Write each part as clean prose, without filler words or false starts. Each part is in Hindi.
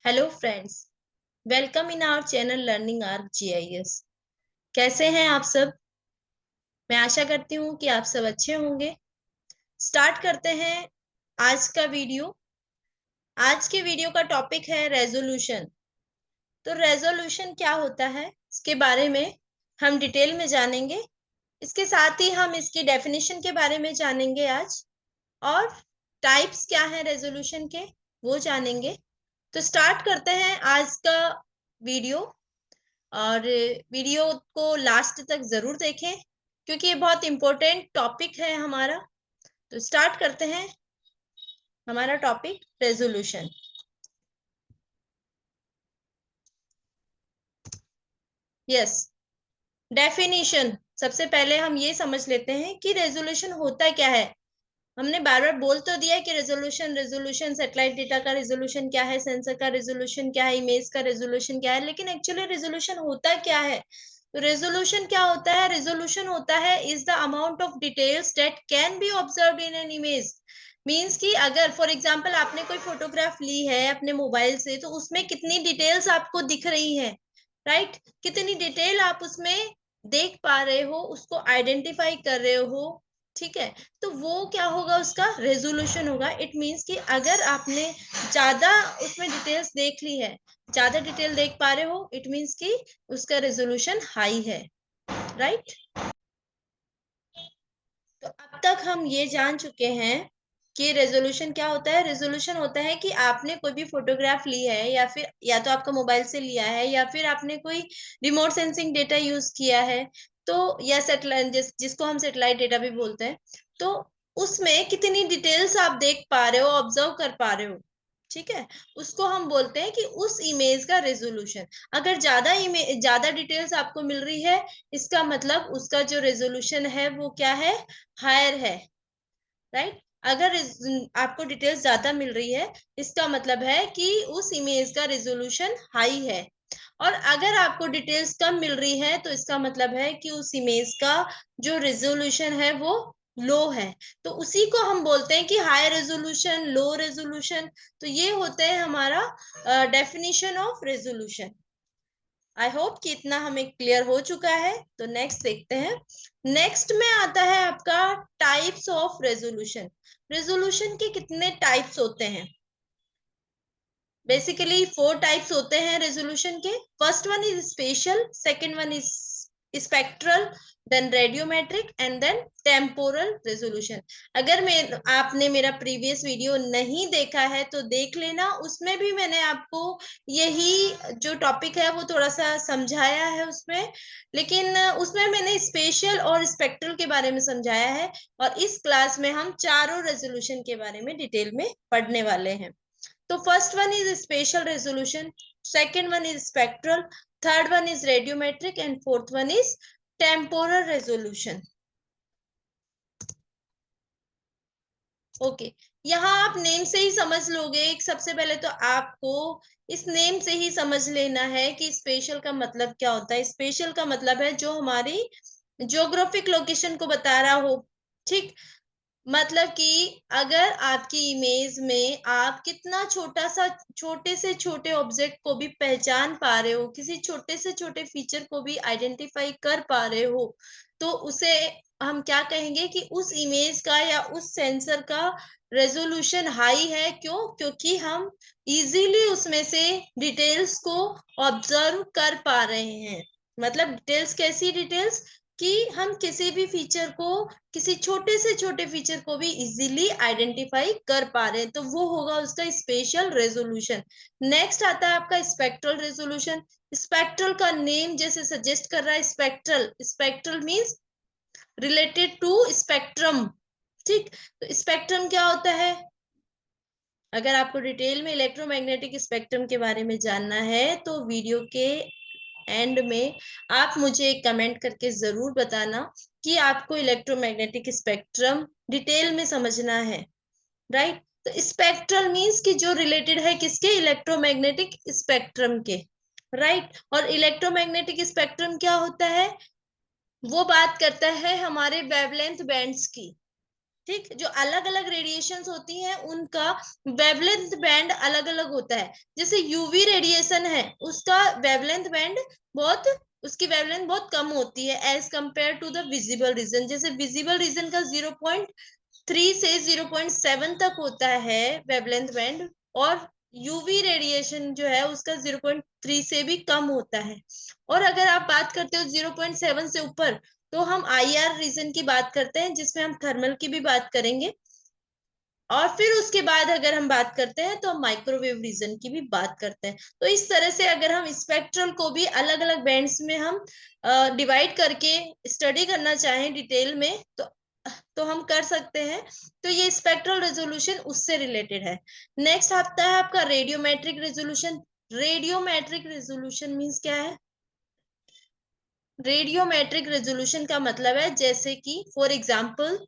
Hello friends, welcome in our channel learning ArcGIS. कैसे हैं आप सब? मैं आशा करती हूँ कि आप सब अच्छे होंगे। स्टार्ट करते हैं आज का वीडियो। आज के वीडियो का टॉपिक है रेजोल्यूशन। तो रेजोल्यूशन क्या होता है, इसके बारे में हम डिटेल में जानेंगे। इसके साथ ही हम इसकी डेफिनेशन के बारे में जानेंगे आज, और टाइप्स क्या है रेजोल्यूशन के वो जानेंगे। तो स्टार्ट करते हैं आज का वीडियो, और वीडियो को लास्ट तक जरूर देखें क्योंकि ये बहुत इंपॉर्टेंट टॉपिक है हमारा। तो स्टार्ट करते हैं हमारा टॉपिक रेजोल्यूशन। Yes, definition. सबसे पहले हम ये समझ लेते हैं कि रेजोल्यूशन होता क्या है। हमने बार बार बोल तो दिया कि रेजोल्यूशन रेजोल्यूशन सैटेलाइट डेटा का रेजोल्यूशन क्या है, सेंसर का रेजोल्यूशन क्या है, इमेज का रेजोल्यूशन क्या है, लेकिन एक्चुअली रेजोल्यूशन होता क्या है। तो रेजोल्यूशन क्या होता है? रेजोल्यूशन होता है is the amount of details that can be observed in an image. Means कि अगर फॉर एग्जांपल आपने कोई फोटोग्राफ ली है अपने मोबाइल से, तो उसमें कितनी डिटेल्स आपको दिख रही है, राइट? कितनी डिटेल आप उसमें देख पा रहे हो, उसको आइडेंटिफाई कर रहे हो, ठीक है? तो वो क्या होगा, उसका रेजोल्यूशन होगा। इट मीन्स कि अगर आपने ज्यादा उसमें डिटेल्स देख ली है, ज्यादा डिटेल देख पा रहे हो, इट मीन्स कि उसका रेजोल्यूशन हाई है, राइट? तो अब तक हम ये जान चुके हैं कि रेजोल्यूशन क्या होता है। रेजोल्यूशन होता है कि आपने कोई भी फोटोग्राफ ली है, या फिर या तो आपका मोबाइल से लिया है, या फिर आपने कोई रिमोट सेंसिंग डेटा यूज किया है, तो या सैटेलाइट जिसको हम सैटेलाइट डेटा भी बोलते हैं, तो उसमें कितनी डिटेल्स आप देख पा रहे हो, ऑब्जर्व कर पा रहे हो, ठीक है? उसको हम बोलते हैं कि उस इमेज का रेजोल्यूशन। अगर ज्यादा डिटेल्स आपको मिल रही है, इसका मतलब उसका जो रेजोल्यूशन है वो क्या है, हायर है, राइट? अगर आपको डिटेल्स ज्यादा मिल रही है, इसका मतलब है कि उस इमेज का रेजोल्यूशन हाई है। और अगर आपको डिटेल्स कम मिल रही है, तो इसका मतलब है कि उस इमेज का जो रेजोल्यूशन है वो लो है। तो उसी को हम बोलते हैं कि हाई रेजोल्यूशन, लो रेजोल्यूशन। तो ये होते हैं हमारा definition of resolution. I hope कि इतना हमें क्लियर हो चुका है। तो नेक्स्ट देखते हैं। नेक्स्ट में आता है आपका टाइप्स ऑफ रेजोल्यूशन। रेजोल्यूशन के कितने टाइप्स होते हैं? बेसिकली 4 टाइप्स होते हैं रेजोल्यूशन के। First one is special, second one is spectral, then radiometric, and then temporal resolution. अगर आपने मेरा प्रीवियस वीडियो नहीं देखा है तो देख लेना, उसमें भी मैंने आपको यही जो टॉपिक है वो थोड़ा सा समझाया है उसमें। लेकिन उसमें मैंने स्पेशल और स्पेक्ट्रल के बारे में समझाया है, और इस क्लास में हम चारों रेजोल्यूशन के बारे में डिटेल में पढ़ने वाले हैं। तो first one is special resolution, second one is spectral, third one is radiometric, and fourth one is temporal resolution. Okay, यहाँ आप नेम से ही समझ लोगे। सबसे पहले तो आपको इस नेम से ही समझ लेना है कि स्पेशल का मतलब क्या होता है। स्पेशल का मतलब है जो हमारी ज्योग्राफिक लोकेशन को बता रहा हो, ठीक? मतलब कि अगर आपकी इमेज में आप कितना छोटे से छोटे ऑब्जेक्ट को भी पहचान पा रहे हो, किसी छोटे से छोटे फीचर को भी आइडेंटिफाई कर पा रहे हो, तो उसे हम क्या कहेंगे कि उस इमेज का या उस सेंसर का रेजोल्यूशन हाई है। क्यों? क्योंकि हम इजीली उसमें से डिटेल्स को ऑब्जर्व कर पा रहे हैं। मतलब डिटेल्स, कैसी डिटेल्स? कि हम किसी भी फीचर को, किसी छोटे से छोटे फीचर को भी इजीली आइडेंटिफाई कर पा रहे हैं, तो वो होगा उसका स्पेशल रेजोल्यूशन। नेक्स्ट आता है आपका स्पेक्ट्रल रेजोल्यूशन। स्पेक्ट्रल का नेम जैसे सजेस्ट कर रहा है, spectral, spectral means related to spectrum, ठीक? तो स्पेक्ट्रम क्या होता है? अगर आपको डिटेल में इलेक्ट्रोमैग्नेटिक स्पेक्ट्रम के बारे में जानना है, तो वीडियो के एंड में आप मुझे एक कमेंट करके जरूर बताना कि आपको इलेक्ट्रोमैग्नेटिक स्पेक्ट्रम डिटेल में समझना है, राइट? तो स्पेक्ट्रल मींस कि जो रिलेटेड है किसके, इलेक्ट्रोमैग्नेटिक स्पेक्ट्रम के, राइट? और इलेक्ट्रोमैग्नेटिक स्पेक्ट्रम क्या होता है? वो बात करता है हमारे वेवलेंथ बैंड्स की, ठीक, जो अलग अलग रेडिएशंस होती हैं उनका वेवलेंथ बैंड अलग अलग होता है। जैसे यूवी रेडिएशन है, उसका वेवलेंथ बैंड बहुत उसकी वेवलेंथ बहुत कम होती है as compare to the visible region. जैसे विजिबल रीजन का 0.3 से 0.7 तक होता है वेवलेंथ बैंड, और यूवी रेडिएशन जो है उसका 0.3 से भी कम होता है। और अगर आप बात करते हो 0.7 से ऊपर, तो हम आईआर रीजन की बात करते हैं, जिसमें हम थर्मल की भी बात करेंगे। और फिर उसके बाद अगर हम बात करते हैं तो हम माइक्रोवेव रीजन की भी बात करते हैं। तो इस तरह से अगर हम स्पेक्ट्रल को भी अलग अलग बैंड्स में हम डिवाइड करके स्टडी करना चाहें डिटेल में, तो हम कर सकते हैं। तो ये स्पेक्ट्रल रेजोल्यूशन उससे रिलेटेड है। नेक्स्ट आता है आपका radiometric resolution. Radiometric resolution means क्या है? रेडियोमेट्रिक रेजोल्यूशन का मतलब है, जैसे कि फॉर एग्जांपल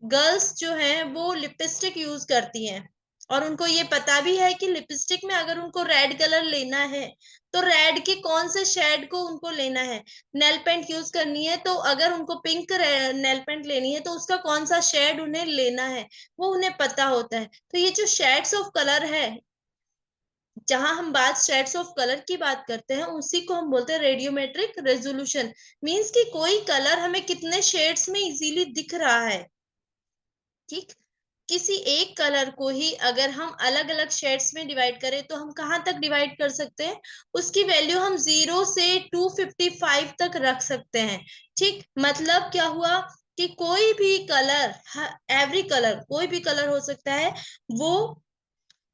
गर्ल्स जो हैं वो लिपस्टिक यूज करती हैं, और उनको ये पता भी है कि लिपस्टिक में अगर उनको रेड कलर लेना है तो रेड के कौन से शेड को उनको लेना है। नेल पेंट यूज करनी है तो अगर उनको पिंक नेल पेंट लेनी है तो उसका कौन सा शेड उन्हें लेना है, वो उन्हें पता होता है। तो ये जो शेड्स ऑफ कलर है, जहां हम बात शेड्स ऑफ कलर की बात करते हैं, उसी को हम बोलते हैं रेडियोमेट्रिक रेजोल्यूशन। मींस कि कोई कलर हमें कितने शेड्स में इजीली दिख रहा है। ठीक, किसी एक कलर को ही अगर हम अलग अलग शेड्स में डिवाइड करें तो हम कहाँ तक डिवाइड कर सकते हैं? उसकी वैल्यू हम 0 से 255 तक रख सकते हैं। ठीक, मतलब क्या हुआ कि कोई भी कलर, एवरी कलर, कोई भी कलर हो सकता है, वो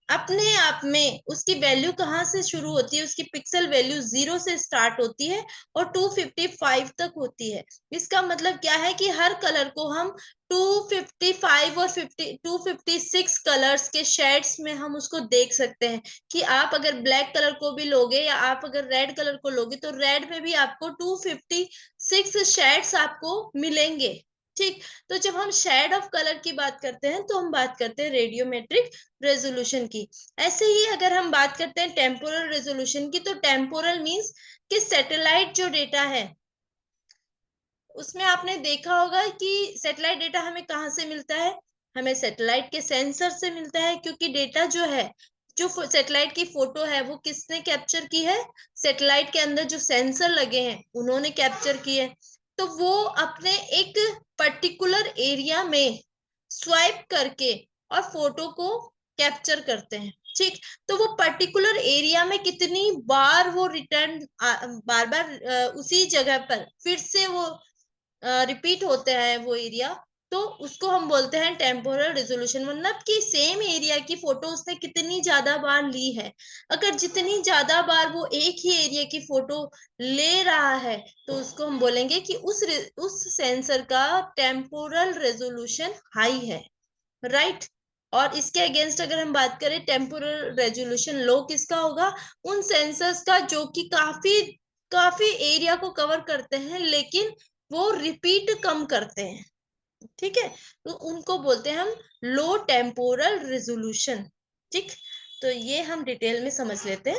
अपने आप में उसकी वैल्यू कहाँ से शुरू होती है? उसकी पिक्सल वैल्यू 0 से स्टार्ट होती है और 255 तक होती है। इसका मतलब क्या है कि हर कलर को हम 255 और 256 कलर्स के शेड्स में हम उसको देख सकते हैं। कि आप अगर ब्लैक कलर को भी लोगे या आप अगर रेड कलर को लोगे तो रेड में भी आपको 256 शेड्स आपको मिलेंगे। ठीक, तो जब हम शेड ऑफ कलर की बात करते हैं तो हम बात करते हैं रेडियोमेट्रिक रेजोल्यूशन की। ऐसे ही अगर हम बात करते हैं टेम्पोरल रेजोल्यूशन की, तो टेम्पोरल मींस कि सैटेलाइट जो डेटा है, उसमें आपने देखा होगा कि सैटेलाइट डेटा हमें कहाँ से मिलता है? हमें सैटेलाइट के सेंसर से मिलता है, क्योंकि डेटा जो है, जो सैटेलाइट की फोटो है वो किसने कैप्चर की है? सैटेलाइट के अंदर जो सेंसर लगे हैं उन्होंने कैप्चर की है। तो वो अपने एक पर्टिकुलर एरिया में स्वाइप करके और फोटो को कैप्चर करते हैं। ठीक, तो वो पर्टिकुलर एरिया में कितनी बार वो रिटर्न, बार बार उसी जगह पर फिर से वो रिपीट होते हैं वो एरिया, तो उसको हम बोलते हैं टेम्पोरल रिजोल्यूशन। मतलब कि सेम एरिया की फोटो उसने कितनी ज्यादा बार ली है। अगर जितनी ज्यादा बार वो एक ही एरिया की फोटो ले रहा है, तो उसको हम बोलेंगे कि उस सेंसर का टेम्पोरल रेजोल्यूशन हाई है। राइट, और इसके अगेंस्ट अगर हम बात करें, टेम्पोरल रेजोल्यूशन लो किसका होगा? उन सेंसर्स का जो कि काफी काफी एरिया को कवर करते हैं लेकिन वो रिपीट कम करते हैं। ठीक है, तो उनको बोलते हैं हम लो टेम्पोरल रेजोल्यूशन। ठीक, तो ये हम डिटेल में समझ लेते हैं।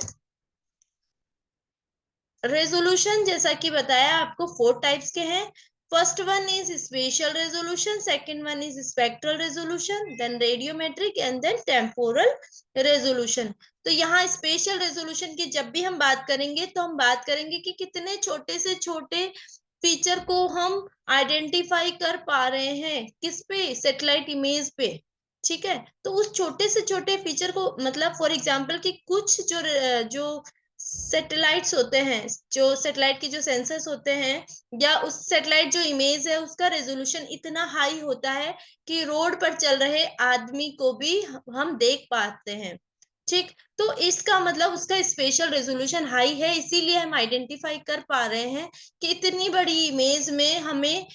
रेजोल्यूशन जैसा कि बताया आपको 4 टाइप्स के हैं। First one is spatial resolution, second one is spectral resolution, then radiometric and then temporal resolution. तो यहाँ स्पेशियल रेजोल्यूशन की जब भी हम बात करेंगे तो हम बात करेंगे कि कितने छोटे से छोटे फीचर को हम आइडेंटिफाई कर पा रहे हैं, किस पे? सैटेलाइट इमेज पे। ठीक है, तो उस छोटे से छोटे फीचर को, मतलब फॉर एग्जांपल कि कुछ जो सैटेलाइट्स होते हैं, जो सैटेलाइट के जो सेंसर्स होते हैं, या उस सैटेलाइट जो इमेज है उसका रेजोल्यूशन इतना हाई होता है कि रोड पर चल रहे आदमी को भी हम देख पाते हैं। ठीक, तो इसका मतलब उसका स्पेशल रेजोल्यूशन हाई है, इसीलिए हम आइडेंटिफाई कर पा रहे हैं कि इतनी बड़ी इमेज में हमें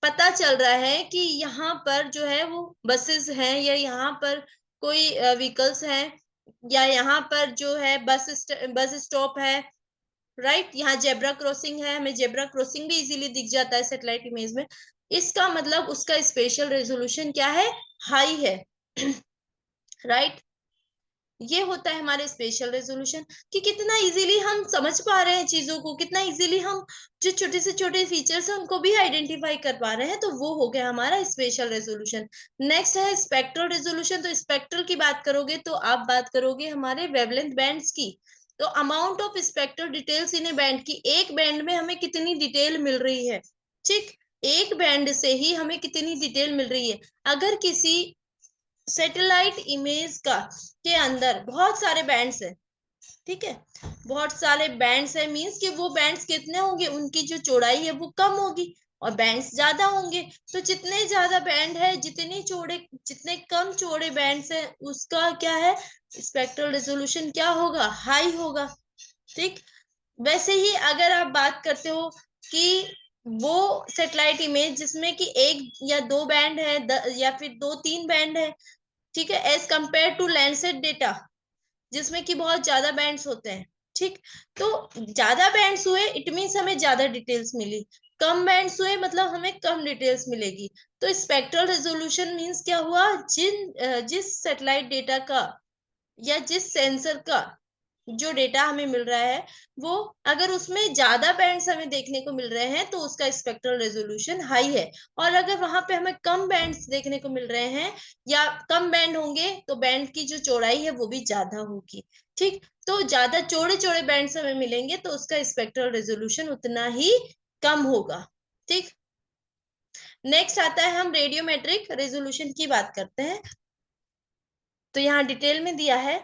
पता चल रहा है कि यहाँ पर जो है वो बसेस हैं, या यहाँ पर कोई व्हीकल्स हैं, या यहाँ पर जो है बस स्टॉप है। राइट, यहाँ जेब्रा क्रॉसिंग है, हमें जेब्रा क्रॉसिंग भी इजीली दिख जाता है सैटेलाइट इमेज में। इसका मतलब उसका स्पेशल रेजोल्यूशन क्या है? हाई है। राइट, ये होता है हमारे स्पेशल रेजोल्यूशन, कि कितना इजीली हम समझ पा रहे हैं चीजों को, कितना इजीली हम जो छोटे से छोटे फीचर्स हैं उनको भी आइडेंटिफाई कर पा रहे हैं, तो वो हो गया हमारा स्पेशल रेजोल्यूशन। नेक्स्ट है स्पेक्ट्रल रेजोल्यूशन। तो स्पेक्ट्रल की बात करोगे तो आप बात करोगे हमारे वेवलेंथ बैंड्स की। तो amount of spectral details in A band की, एक बैंड में हमें कितनी डिटेल मिल रही है, ठीक, एक बैंड से ही हमें कितनी डिटेल मिल रही है। अगर किसी सैटेलाइट इमेज का के अंदर बहुत सारे बैंड्स हैं, ठीक है, बहुत सारे बैंड्स है, मींस कि वो बैंड्स कितने होंगे, उनकी जो चौड़ाई है वो कम होगी और बैंड्स ज्यादा होंगे। तो जितने ज्यादा बैंड है, जितने चौड़े, जितने कम चौड़े बैंड्स है, उसका क्या है, स्पेक्ट्रल रेजोल्यूशन क्या होगा, हाई होगा, ठीक। वैसे ही अगर आप बात करते हो कि वो सेटेलाइट इमेज जिसमें कि एक या दो बैंड है, या फिर दो तीन बैंड है, ठीक है, as compare to Landsat data जिसमें कि बहुत ज्यादा बैंड्स होते हैं, ठीक। तो ज्यादा बैंड्स हुए इट मीन्स हमें ज्यादा डिटेल्स मिली, कम बैंड्स हुए मतलब हमें कम डिटेल्स मिलेगी। तो स्पेक्ट्रल रेजोल्यूशन मीन्स क्या हुआ, जिस सैटेलाइट डेटा का या जिस सेंसर का जो डेटा हमें मिल रहा है, वो अगर उसमें ज्यादा बैंड्स हमें देखने को मिल रहे हैं तो उसका स्पेक्ट्रल रेजोल्यूशन हाई है। और अगर वहां पे हमें कम बैंड्स देखने को मिल रहे हैं या कम बैंड होंगे तो बैंड की जो चौड़ाई है वो भी ज्यादा होगी, ठीक। तो ज्यादा चौड़े चौड़े बैंड्स हमें मिलेंगे तो उसका स्पेक्ट्रल रेजोल्यूशन उतना ही कम होगा, ठीक। नेक्स्ट आता है, हम रेडियोमेट्रिक रेजोल्यूशन की बात करते हैं। तो यहाँ डिटेल में दिया है,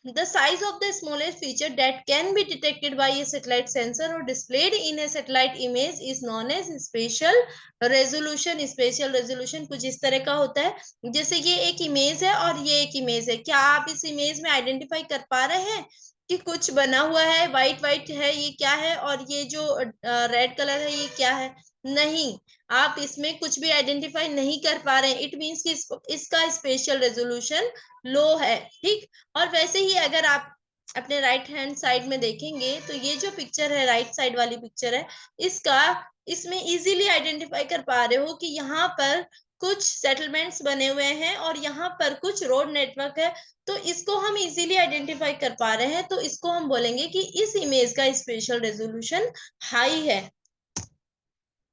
the size of the smallest feature that can be detected by a satellite sensor or displayed in a satellite image is known as spatial resolution। spatial resolution कुछ इस तरह का होता है, जैसे ये एक इमेज है और ये एक इमेज है, क्या आप इस इमेज में आइडेंटिफाई कर पा रहे हैं कि कुछ बना हुआ है, वाइट वाइट है, ये क्या है, और ये जो रेड कलर है ये क्या है, नहीं, आप इसमें कुछ भी आइडेंटिफाई नहीं कर पा रहे हैं, इट मीन्स कि इसका स्पेशल रेजोल्यूशन लो है, ठीक। और वैसे ही अगर आप अपने राइट हैंड साइड में देखेंगे तो ये जो पिक्चर है, राइट साइड वाली पिक्चर है, इसका इसमें इजीली आइडेंटिफाई कर पा रहे हो कि यहाँ पर कुछ सेटलमेंट्स बने हुए हैं और यहाँ पर कुछ रोड नेटवर्क है। तो इसको हम इजीली आइडेंटिफाई कर पा रहे हैं, तो इसको हम बोलेंगे कि इस इमेज का स्पेशल रेजोल्यूशन हाई है।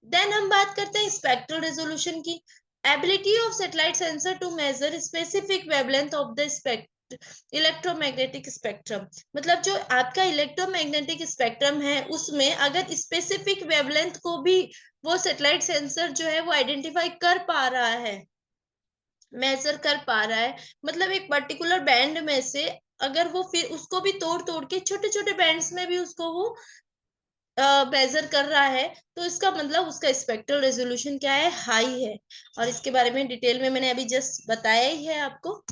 देन हम बात करते हैं स्पेक्ट्रल रेजोल्यूशन की। Ability of satellite sensor to measure specific wavelength of the electromagnetic spectrum. मतलब जो आपका इलेक्ट्रोमैग्नेटिक स्पेक्ट्रम है उसमें अगर स्पेसिफिक वेवलेंथ को भी वो सैटेलाइट सेंसर जो है वो आइडेंटिफाई कर पा रहा है, मेजर कर पा रहा है, मतलब एक पर्टिकुलर बैंड में से अगर वो फिर उसको भी तोड़ तोड़ के छोटे छोटे बैंड्स में भी उसको वो मेजर कर रहा है, तो इसका मतलब उसका स्पेक्ट्रल रेजोल्यूशन क्या है, हाई है। और इसके बारे में डिटेल में मैंने अभी जस्ट बताया ही है आपको।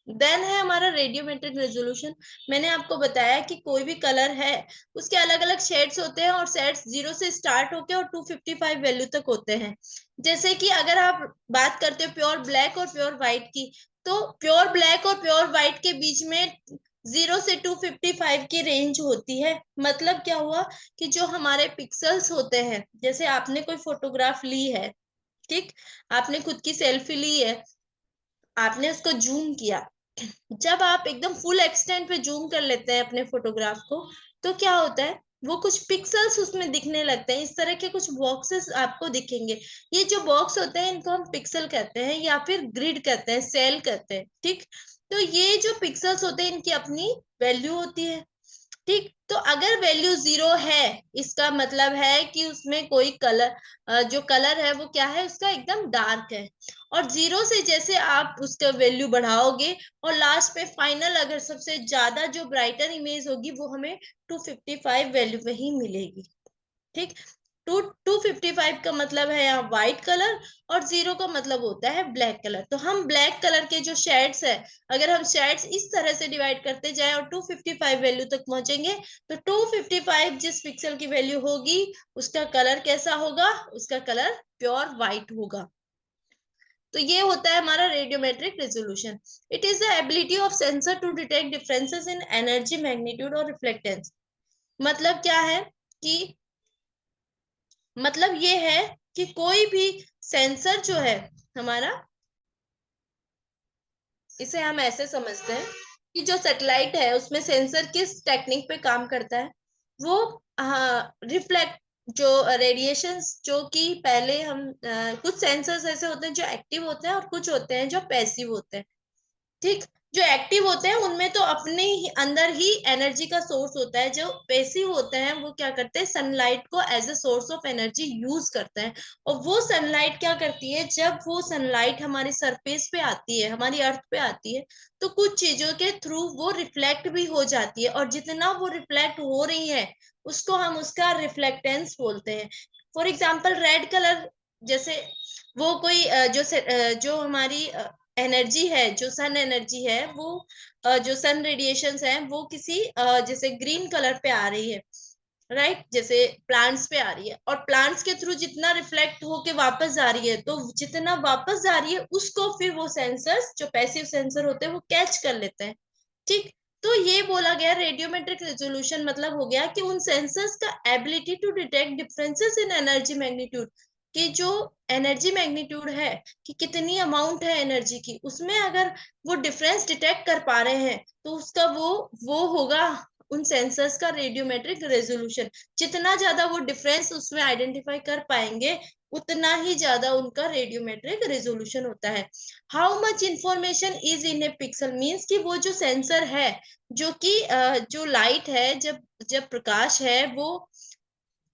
देन है हमारा रेडियोमेट्रिक रेजोल्यूशन। मैंने आपको बताया कि कोई भी कलर है उसके अलग अलग शेड्स होते हैं और शेड्स 0 से स्टार्ट होके और 255 वैल्यू तक होते हैं। जैसे कि अगर आप बात करते हो प्योर ब्लैक और प्योर व्हाइट की, तो प्योर ब्लैक और प्योर व्हाइट के बीच में 0 से 255 की रेंज होती है। मतलब क्या हुआ कि जो हमारे पिक्सल्स होते हैं, जैसे आपने कोई फोटोग्राफ ली है, ठीक, आपने खुद की सेल्फी ली है, आपने उसको जूम किया, जब आप एकदम फुल एक्सटेंट पे जूम कर लेते हैं अपने फोटोग्राफ को, तो क्या होता है, वो कुछ पिक्सल्स उसमें दिखने लगते हैं, इस तरह के कुछ बॉक्सेस आपको दिखेंगे। ये जो बॉक्स होते हैं इनको हम पिक्सल कहते हैं या फिर ग्रिड कहते हैं, सेल कहते हैं, ठीक। तो ये जो पिक्सल्स होते हैं इनकी अपनी वैल्यू होती है, ठीक। तो अगर वैल्यू 0 है, इसका मतलब है कि उसमें कोई कलर, जो कलर है वो क्या है, उसका एकदम डार्क है। और 0 से जैसे आप उसका वैल्यू बढ़ाओगे और लास्ट में फाइनल अगर सबसे ज्यादा जो ब्राइटर इमेज होगी वो हमें 255 वैल्यू में ही मिलेगी, ठीक। 255 का मतलब है यहाँ व्हाइट कलर और 0 का मतलब होता है ब्लैक कलर। तो हम ब्लैक कलर के जो शेड्स है, अगर हम शेड्स इस तरह से डिवाइड करते जाए और 255 वैल्यू तक पहुंचेंगे, तो 255 जिस पिक्सल की वैल्यू होगी उसका कलर कैसा होगा, उसका कलर प्योर व्हाइट होगा। तो ये होता है हमारा radiometric resolution. It is the ability of sensor to detect differences in energy, magnitude और रिफ्लेक्टेंस। मतलब क्या है कि, मतलब ये है कि कोई भी सेंसर जो है हमारा, इसे हम ऐसे समझते हैं कि जो सैटेलाइट है उसमें सेंसर किस टेक्निक पे काम करता है, वो रिफ्लेक्ट जो रेडिएशंस, जो कि पहले हम कुछ सेंसर्स ऐसे होते हैं जो एक्टिव होते हैं और कुछ होते हैं जो पैसिव होते हैं। ठीक। जो एक्टिव होते हैं उनमें तो अपने ही अंदर ही एनर्जी का सोर्स होता है। जो पैसिव होते हैं वो क्या करते हैं, सनलाइट को as a source of energy use करते हैं। और वो सनलाइट क्या करती है, जब वो सनलाइट हमारी सरफेस पे आती है, हमारी अर्थ पे आती है, तो कुछ चीजों के थ्रू वो रिफ्लेक्ट भी हो जाती है, और जितना वो रिफ्लेक्ट हो रही है उसको हम उसका रिफ्लेक्टेंस बोलते हैं। फॉर एग्जाम्पल रेड कलर, जैसे वो कोई जो हमारी एनर्जी है, जो सन एनर्जी है, वो जो सन रेडिएशंस है वो किसी जैसे ग्रीन कलर पे आ रही है, राइट, जैसे प्लांट्स पे आ रही है, और प्लांट्स के थ्रू जितना रिफ्लेक्ट होके वापस जा रही है, तो जितना वापस जा रही है उसको फिर वो सेंसर्स, जो पैसिव सेंसर होते हैं, वो कैच कर लेते हैं। ठीक। तो ये बोला गया रेडियोमेट्रिक रेजोल्यूशन मतलब हो गया कि उन सेंसर्स का ability to detect differences in energy magnitude, कि जो एनर्जी मैग्नीट्यूड है, कि कितनी अमाउंट है एनर्जी की, उसमें अगर वो डिफरेंस डिटेक्ट कर पा रहे हैं, तो उसका वो होगा उन सेंसर्स का रेडियोमेट्रिक रेजोल्यूशन। जितना ज्यादा वो डिफरेंस उसमें आइडेंटिफाई कर पाएंगे, उतना ही ज्यादा उनका रेडियोमेट्रिक रेजोल्यूशन होता है। How much information is in A pixel means कि वो जो सेंसर है, जो कि जो लाइट है, जब जब प्रकाश है वो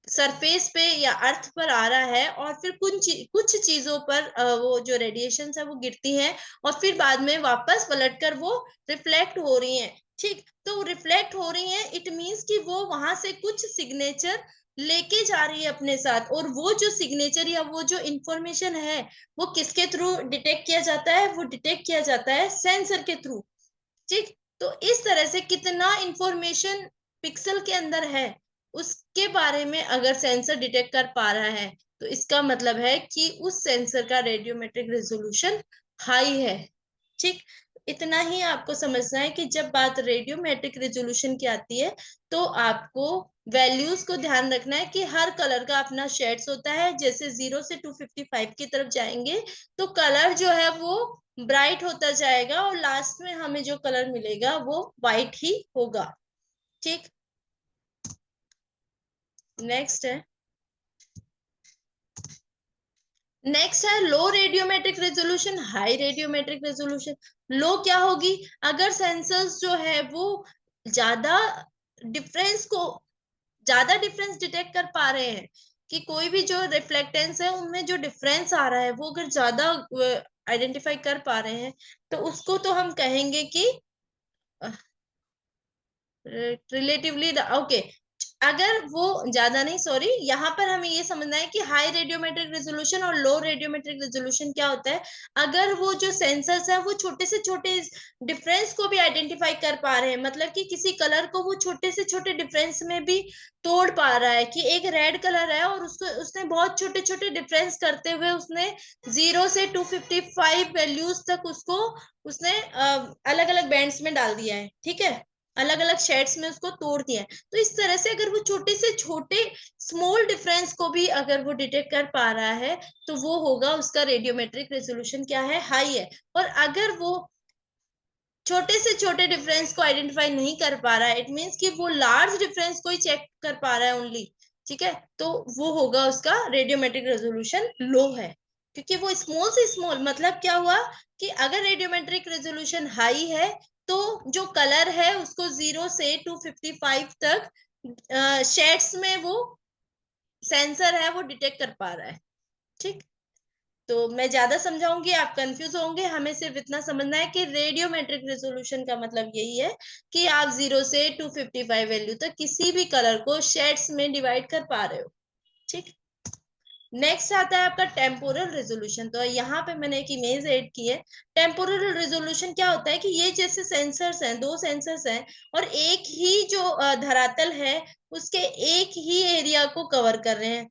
सरफेस पे या अर्थ पर आ रहा है, और फिर कुछ चीजों पर वो जो रेडिएशन है वो गिरती हैं, और फिर बाद में वापस पलटकर वो रिफ्लेक्ट हो रही हैं। ठीक। तो रिफ्लेक्ट हो रही हैं, इट मीन्स कि वो वहां से कुछ सिग्नेचर लेके जा रही है अपने साथ, और वो जो सिग्नेचर या वो जो इंफॉर्मेशन है, वो किसके थ्रू डिटेक्ट किया जाता है, वो डिटेक्ट किया जाता है सेंसर के थ्रू। ठीक। तो इस तरह से कितना इंफॉर्मेशन पिक्सल के अंदर है, उसके बारे में अगर सेंसर डिटेक्ट कर पा रहा है, तो इसका मतलब है कि उस सेंसर का रेडियोमेट्रिक रेजोल्यूशन हाई है। ठीक। इतना ही आपको समझना है कि जब बात रेडियोमेट्रिक रेजोल्यूशन की आती है, तो आपको वैल्यूज को ध्यान रखना है कि हर कलर का अपना शेड्स होता है। जैसे 0 से 255 की तरफ जाएंगे, तो कलर जो है वो ब्राइट होता जाएगा, और लास्ट में हमें जो कलर मिलेगा वो व्हाइट ही होगा। ठीक। नेक्स्ट है, नेक्स्ट है low radiometric resolution, high radiometric resolution. Low क्या होगी, अगर सेंसर्स जो है वो ज्यादा डिफरेंस को ज्यादा डिफरेंस डिटेक्ट कर पा रहे हैं, कि कोई भी जो रिफ्लेक्टेंस है उनमें जो डिफरेंस आ रहा है वो अगर ज्यादा आइडेंटिफाई कर पा रहे हैं, तो उसको तो हम कहेंगे कि रिलेटिवली ओके। अगर वो ज्यादा नहीं, सॉरी, यहाँ पर हमें ये समझना है कि हाई रेडियोमेट्रिक रेजोल्यूशन और लो रेडियोमेट्रिक रेजोल्यूशन क्या होता है। अगर वो जो सेंसर्स है वो छोटे से छोटे डिफरेंस को भी आइडेंटिफाई कर पा रहे हैं, मतलब कि किसी कलर को वो छोटे से छोटे डिफरेंस में भी तोड़ पा रहा है, कि एक रेड कलर है और उसको उसने बहुत छोटे छोटे डिफरेंस करते हुए उसने 0 से 255 वैल्यूज तक उसको उसने अलग अलग बैंड्स में डाल दिया है। ठीक है, अलग अलग शेड्स में उसको तोड़ दिया है। तो इस तरह से अगर वो छोटे से छोटे स्मॉल डिफरेंस को भी अगर वो डिटेक्ट कर पा रहा है, तो वो होगा उसका रेडियोमेट्रिक रेजोल्यूशन क्या है, हाई है। और अगर वो छोटे से छोटे डिफरेंस को आइडेंटिफाई नहीं कर पा रहा है, इट मीन्स कि वो लार्ज डिफरेंस को ही चेक कर पा रहा है ओनली, ठीक है, तो वो होगा उसका रेडियोमेट्रिक रेजोल्यूशन लो है। क्योंकि वो स्मॉल से स्मॉल, मतलब क्या हुआ कि अगर रेडियोमेट्रिक रेजोल्यूशन हाई है, तो जो कलर है उसको 0 से 255 तक शेड्स में वो सेंसर है वो डिटेक्ट कर पा रहा है। ठीक। तो मैं ज्यादा समझाऊंगी आप कंफ्यूज होंगे, हमें सिर्फ इतना समझना है कि रेडियोमेट्रिक रेजोल्यूशन का मतलब यही है कि आप 0 से 255 वैल्यू तक किसी भी कलर को शेड्स में डिवाइड कर पा रहे हो। ठीक। नेक्स्ट आता है आपका टेम्पोरल रेजोल्यूशन। तो यहाँ पे मैंने एक इमेज ऐड की है। टेम्पोरल रेजोल्यूशन क्या होता है कि ये जैसे सेंसर्स हैं, दो सेंसर्स हैं, और एक ही जो धरातल है उसके एक ही एरिया को कवर कर रहे हैं।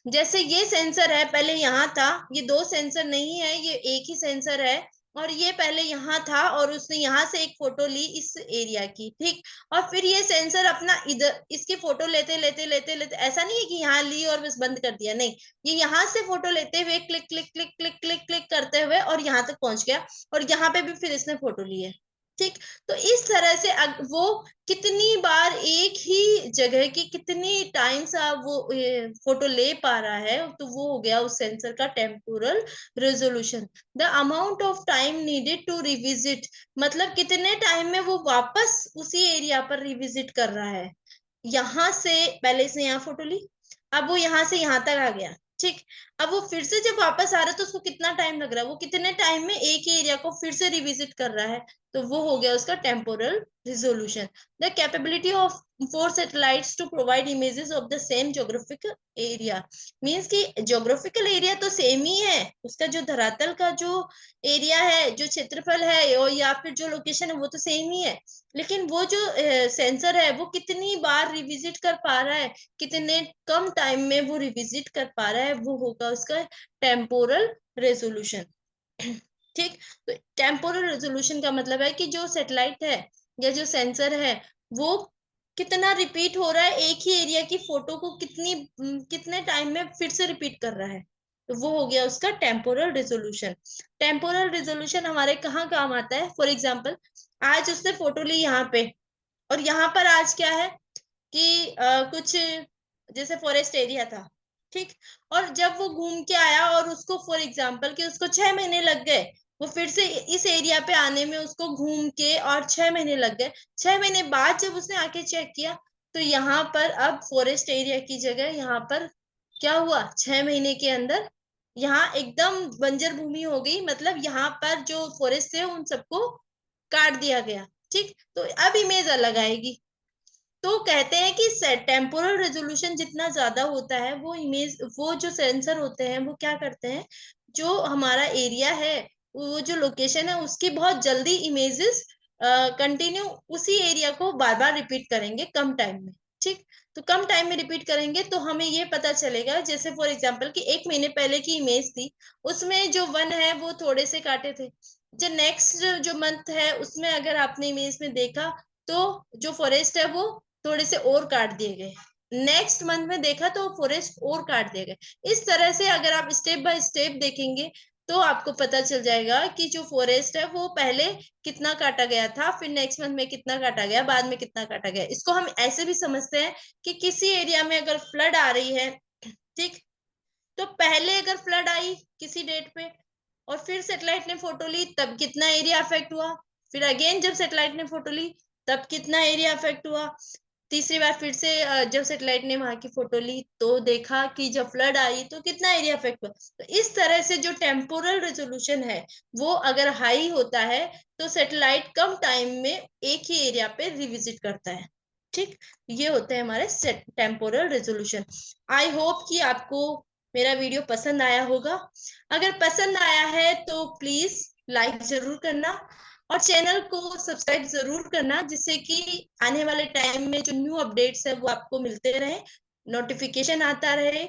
जैसे ये सेंसर है, पहले यहाँ था, ये दो सेंसर नहीं है, ये एक ही सेंसर है, और ये पहले यहाँ था और उसने यहाँ से एक फोटो ली इस एरिया की। ठीक। और फिर ये सेंसर अपना इधर इसकी फोटो लेते लेते लेते लेते, ऐसा नहीं है कि यहाँ ली और बस बंद कर दिया, नहीं, ये यहाँ से फोटो लेते हुए click click click click click click करते हुए और यहाँ तक पहुंच गया, और यहाँ पे भी फिर इसने फोटो ली है। ठीक। तो इस तरह से वो कितनी बार एक ही जगह की कितनी टाइम्स वो फोटो ले पा रहा है, तो वो हो गया उस सेंसर का temporal resolution. The amount of time needed to revisit, मतलब कितने टाइम में वो वापस उसी एरिया पर रिविजिट कर रहा है। यहां से पहले से यहाँ फोटो ली, अब वो यहां से यहां तक आ गया, ठीक। अब वो फिर से जब वापस आ रहा है तो उसको कितना टाइम लग रहा है, वो कितने टाइम में एक ही एरिया को फिर से रिविजिट कर रहा है, तो वो हो गया उसका temporal resolution. The capability of for satellites to provide images of the same geographical area, means कि ज्योग्राफिकल एरिया तो सेम ही है, उसका जो धरातल का जो एरिया है, जो क्षेत्रफल है, और या फिर जो लोकेशन है, वो तो सेम ही है, लेकिन वो जो सेंसर है वो कितनी बार रिविजिट कर पा रहा है, कितने कम टाइम में वो रिविजिट कर पा रहा है, वो होगा उसका टेम्पोरल रेजोल्यूशन। ठीक। तो टेम्पोरल रेजोल्यूशन का मतलब है कि जो सैटेलाइट है या जो सेंसर है वो कितना रिपीट हो रहा है, एक ही एरिया की फोटो को कितने टाइम में फिर से रिपीट कर रहा है, तो वो हो गया उसका टेम्पोरल रेजोल्यूशन। टेम्पोरल रेजोल्यूशन हमारे कहाँ काम आता है, फॉर एग्जाम्पल आज उसने फोटो ली यहाँ पे, और यहाँ पर आज क्या है कि कुछ जैसे फॉरेस्ट एरिया था, ठीक। और जब वो घूम के आया और उसको फॉर एग्जाम्पल कि उसको 6 महीने लग गए, वो फिर से इस एरिया पे आने में उसको घूम के, और 6 महीने लग गए। 6 महीने बाद जब उसने आके चेक किया, तो यहाँ पर अब फॉरेस्ट एरिया की जगह यहाँ पर क्या हुआ, 6 महीने के अंदर यहाँ एकदम बंजर भूमि हो गई, मतलब यहाँ पर जो फॉरेस्ट थे उन सबको काट दिया गया, ठीक। तो अब इमेज अलग आएगी। तो कहते हैं कि टेम्पोरल रेजोल्यूशन जितना ज्यादा होता है, वो इमेज, वो जो सेंसर होते हैं वो क्या करते हैं, जो हमारा एरिया है, वो जो लोकेशन है उसकी बहुत जल्दी इमेजेस कंटिन्यू उसी एरिया को बार बार रिपीट करेंगे कम टाइम में, ठीक। तो कम टाइम में रिपीट करेंगे तो हमें ये पता चलेगा, जैसे फॉर एग्जांपल कि 1 महीने पहले की इमेज थी, उसमें जो वन है वो थोड़े से काटे थे, जो नेक्स्ट जो मंथ है उसमें अगर आपने इमेज में देखा तो जो फॉरेस्ट है वो थोड़े से और काट दिए गए, नेक्स्ट मंथ में देखा तो फॉरेस्ट और काट दिए गए। इस तरह से अगर आप स्टेप बाय स्टेप देखेंगे तो आपको पता चल जाएगा कि जो फॉरेस्ट है वो पहले कितना काटा गया था, फिर नेक्स्ट मंथ में कितना काटा गया, बाद में कितना काटा गया। इसको हम ऐसे भी समझते हैं कि किसी एरिया में अगर फ्लड आ रही है, ठीक, तो पहले अगर फ्लड आई किसी डेट पे और फिर सैटेलाइट ने फोटो ली, तब कितना एरिया अफेक्ट हुआ, फिर अगेन जब सैटेलाइट ने फोटो ली तब कितना एरिया अफेक्ट हुआ, तीसरी बार फिर से जब सैटेलाइट ने वहां की फोटो ली तो देखा कि जब फ्लड आई तो कितना एरिया अफेक्ट हुआ। तो इस तरह से जो टेम्पोरल रेजोल्यूशन है वो अगर हाई होता है तो सैटेलाइट कम टाइम में एक ही एरिया पे रिविजिट करता है, ठीक। ये होते हैं हमारे टेम्पोरल रेजोल्यूशन। आई होप कि आपको मेरा वीडियो पसंद आया होगा। अगर पसंद आया है तो प्लीज लाइक जरूर करना और चैनल को सब्सक्राइब जरूर करना, जिससे कि आने वाले टाइम में जो न्यू अपडेट्स है वो आपको मिलते रहे, नोटिफिकेशन आता रहे।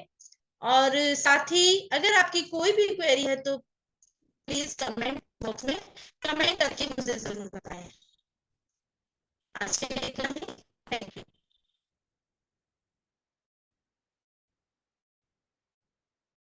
और साथ ही अगर आपकी कोई भी क्वेरी है तो प्लीज कमेंट बॉक्स में कमेंट करके मुझे जरूर बताएं। आज के लिए इतना ही।